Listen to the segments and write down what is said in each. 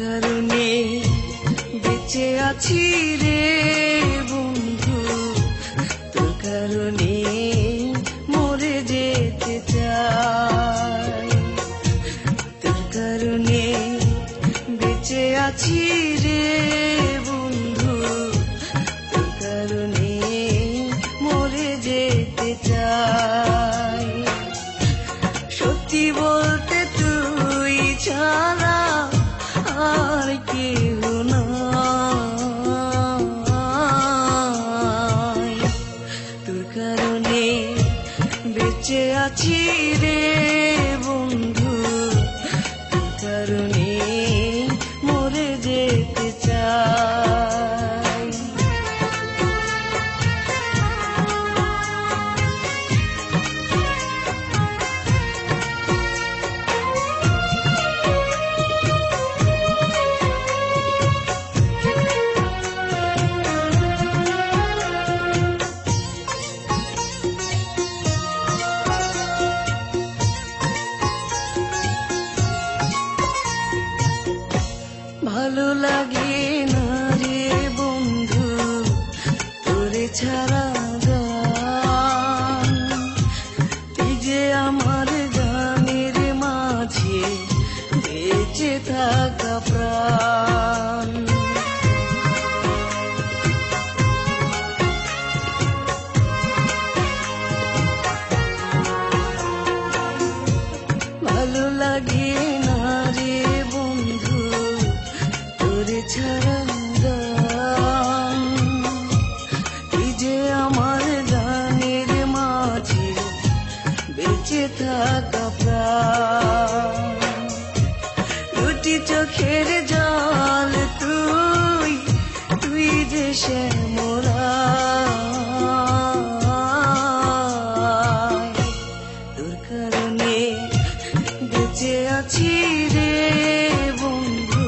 কারণে বেঁচে আছি রে বন্ধু, তোর কারণে মরে যেতে চাই। তোর কারণে বেঁচে আছি রে বন্ধু, তোর কারণে মরে যেতে চাই। সত্যি বলতে তুই ছাড়া আর কেউ নাই। তোর কারণে বেঁচে আছি রে বন্ধু, তোর কারণে মরে যেতে চাই। ভালো লাগে না রে বন্ধু তোরে ছাড়া গান, তুই যে আমার গানের মাঝে বেঁচে থাকা প্রাণ। ভালো লাগে না রে বন্ধু তোরে ছাড়া গান, তুই যে আমার গানের মাঝে বেঁচে থাকা প্রাণ। দুটি চোখের জল তুই, তুই যে শ্যামরায়। তোর কারণে বেঁচে আছি রে বন্ধু,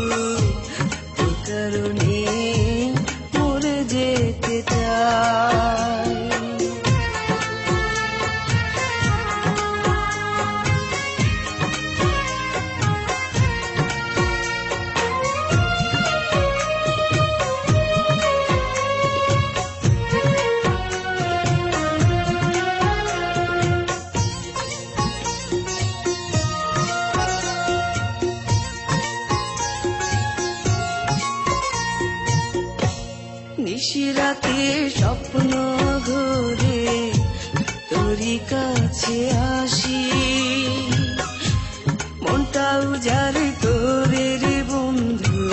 তোর কারণে মরে যেতে চাই। নিশিরাতে স্বপ্ন ঘুরে তোরই কাছে আসি, মনটা উজাড় করে রে বন্ধু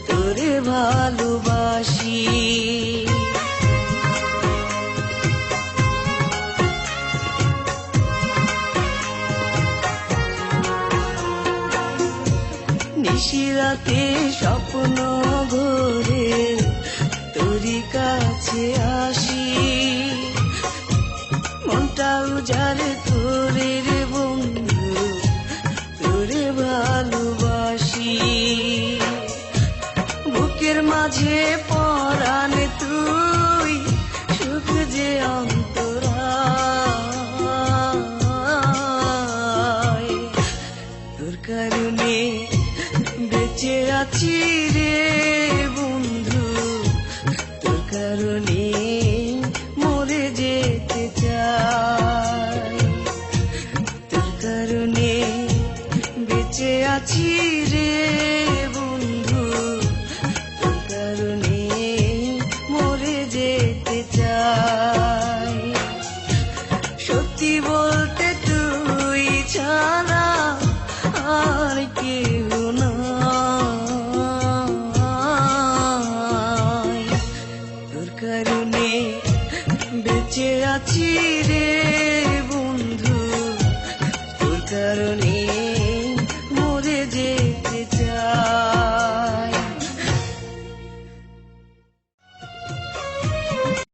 তোরে ভালোবাসি। নিশিরাতে স্বপ্ন ঘুরে তোরই কাছে আসি, মনটা উজাড় করে রে বন্ধু তোরে ভালোবাসি। বুকের মাঝে পরাণ তুই, সুখ যে অন্তরায়। তোর কারণে বেঁচে আছি রে বন্ধু, তোর কারণে মরে যেতে চাই। তোর কারণে বেঁচে আছি রে বন্ধু, তোর কারণে মরে যেতে চাই। সত্যি বলতে তুই ছাড়া আর কেউ নাই। তোর কারণে বেঁচে আছি রে